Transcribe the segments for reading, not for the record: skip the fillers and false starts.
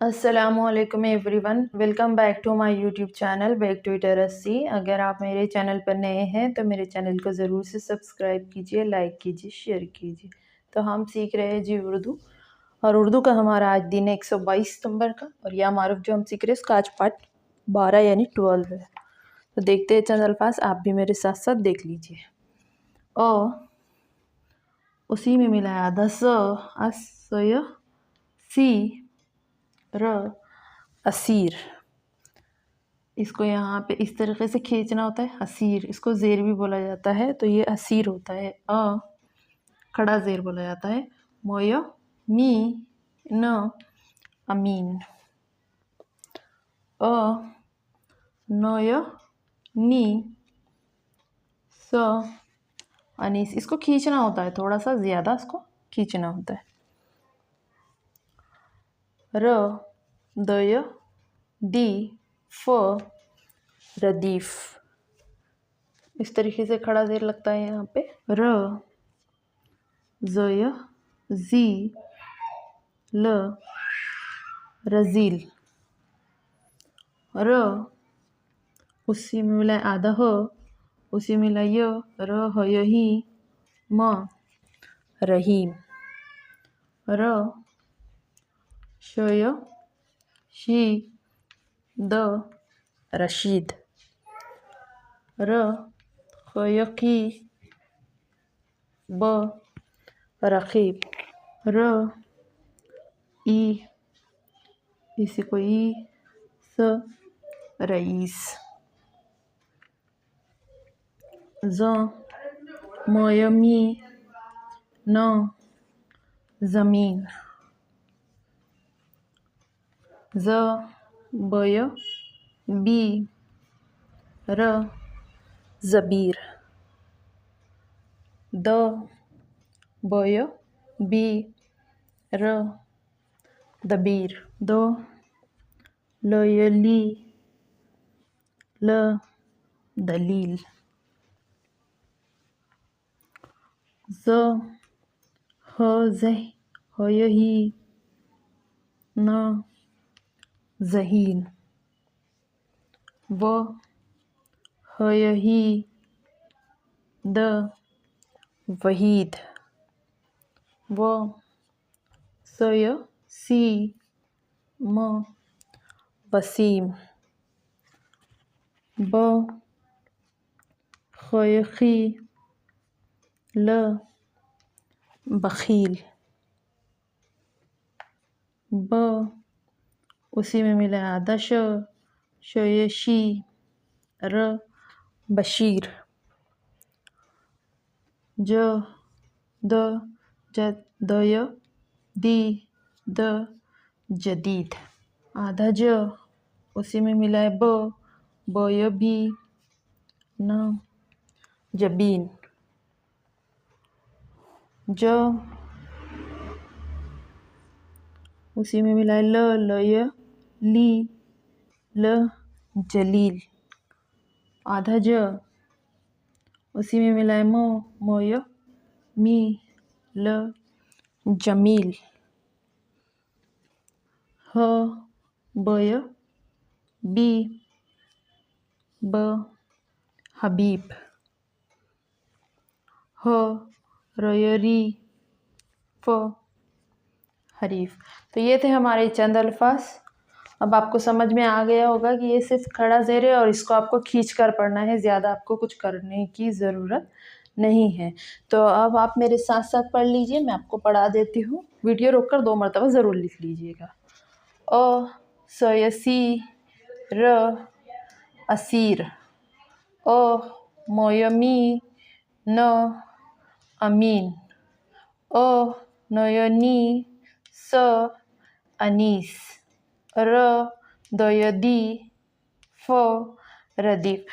अस्सलामुअलैकुम everyone, welcome back to my YouTube channel back to इटरसी। अगर आप मेरे चैनल पर नए हैं तो मेरे चैनल को ज़रूर से सब्सक्राइब कीजिए, लाइक कीजिए, शेयर कीजिए। तो हम सीख रहे हैं जी उर्दू, और उर्दू का हमारा आज दिन है 122 नंबर का, और यह मारूफ जो हम सीख रहे हैं उसका आज पार्ट 12 यानी 12 है। तो देखते हैं चंद अल्फाज, आप भी मेरे साथ साथ देख लीजिए। उसी में मिला है आधा स, असय, सी, र, असीर। इसको यहाँ पे इस तरीके से खींचना होता है, असीर। इसको ज़ेर भी बोला जाता है, तो ये असीर होता है। खड़ा ज़ेर बोला जाता है। मोय, मी, न, अमीन। नोय, नी, स, अनीस। इसको खींचना होता है, थोड़ा सा ज़्यादा इसको खींचना होता है। र, दय, दी, फ, रदीफ। इस तरीके से खड़ा ज़ेर लगता है यहाँ पे। र, ज़य, ज़ी, ल, रज़ील। र, उसी में मिला आधा ह, उसी में मिला य, र, ह, य, ही, म, रहीम। र, शय, शी, द, रशीद। र, खय, की, ब, रकीब। र, ई, इसी को ई, स, रईस। ज, मय, मी, न, ज़मीन। ज, बय, बी, र, ज़बीर। द, बय, बी, र, दबीर। दो, लय, ली, ल, दलील। ज़, ह, ज़ह, हय, ही, न, ज़हीन। व, हय, ही, द, वहीद। व, सय, सी, म, वसीम। ब, खय, खी, ल, बखील। ब, उसी में मिला आधा श, शय, शी, र, बशीर। ज, द, जद, दय, दी, द, जदीद। आधा ज, उसी में मिला है ब, बय, भी, न, जबीन। ज, उसी में मिला है ल, लय, ली, ल, जलील। आधा ज, उसी में मिला है म, मोय, मी, ल, जमील। ह, बय, बी, ब, हबीब। ह, रय, री, फ, हरीफ। तो ये थे हमारे चंद अल्फाज। अब आपको समझ में आ गया होगा कि ये सिर्फ खड़ा ज़ेर है और इसको आपको खींच कर पढ़ना है, ज़्यादा आपको कुछ करने की ज़रूरत नहीं है। तो अब आप मेरे साथ साथ पढ़ लीजिए, मैं आपको पढ़ा देती हूँ। वीडियो रोककर 2 मरतबा ज़रूर लिख लीजिएगा। अ, सयसी, र, असीर। अ, मोयमी, न, अमीन। अ, नयनी, स, अनीस। र, दयदी, फ, रदीफ।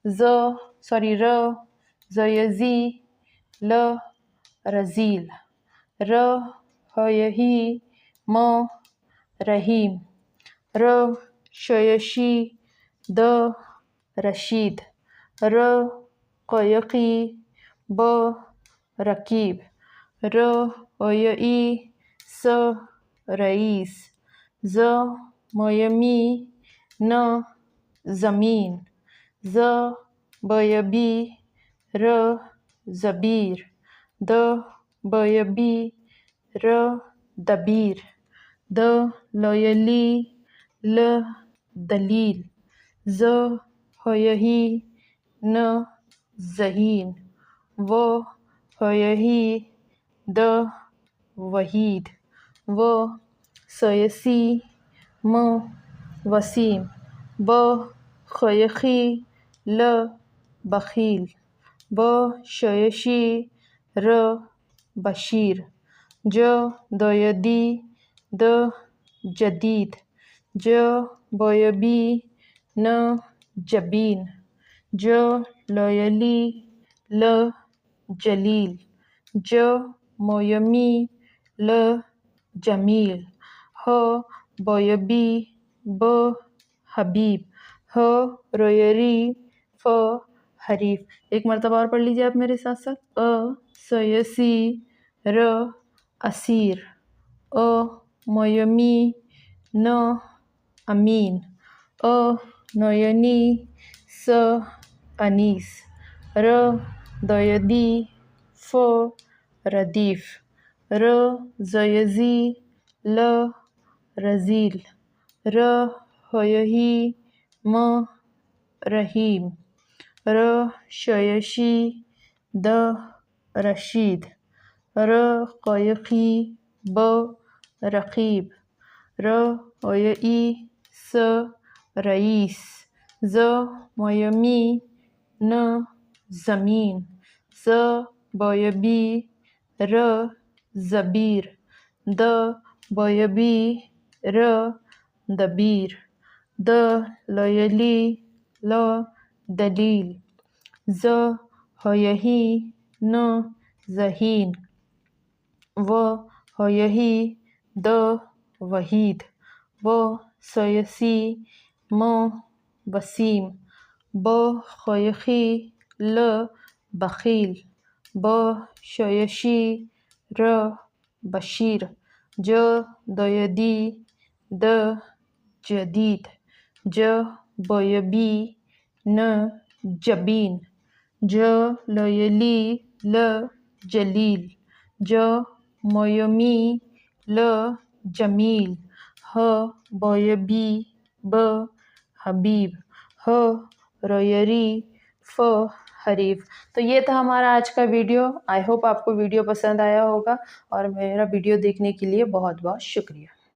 र, जयजी, ल, रजील। र, हयही, म, रहीम। र, शयशी, द, रशीद। र, कयकी, ब, रकीब। र, अयई, स, रईस। ज़ मोयमी न ज़मीन, ज़ बयबी र ज़बीर, द बयबी र दबीर, द लोयली ल दलील, ज़ होयही न ज़हीन, वो होयही द वहीद, वो सयसी म वसीम, ब खयखी ल बखील, ब शयशी र बशीर, ज दोयदी द जदीद, ज बोयबी न जबीन, ज लोयली ल जलील, ज मोयमी ल जमील, ह बोयबी ब हबीब, ह रोयरी फ हरीफ। एक मरतबा और पढ़ लीजिए आप मेरे साथ साथ। अ सयसी र असीर, अ मोयमी न अमीन, अ नोयनी स अनीस, र दोयदी फ रदीफ, र ज़यज़ी ल रज़ील, र होयही म रहीम, र शयशी द रशीद, र क़यक़ी ब रक़ीब, र होयई स रईस, ज़ मोयमी न ज़मीन, ज़ बोयबी र ज़बीर, द बोयबी र दबीर, द लोयली ल दलील, ज़ होयही न ज़हीन, व होयही द वहीद, व सयसी म वसीम, ब खयखी ल बखील, ब शयशी र बशीर, ज दोयदी द जदीद, ज बोयबी न जबीन, ज लोयली ल जलील, ज मोयमी ल जमील, ह बोयबी ब हबीब, ह रोयरी फ हरीफ। तो ये था हमारा आज का वीडियो। आई होप आपको वीडियो पसंद आया होगा और मेरा वीडियो देखने के लिए बहुत बहुत शुक्रिया।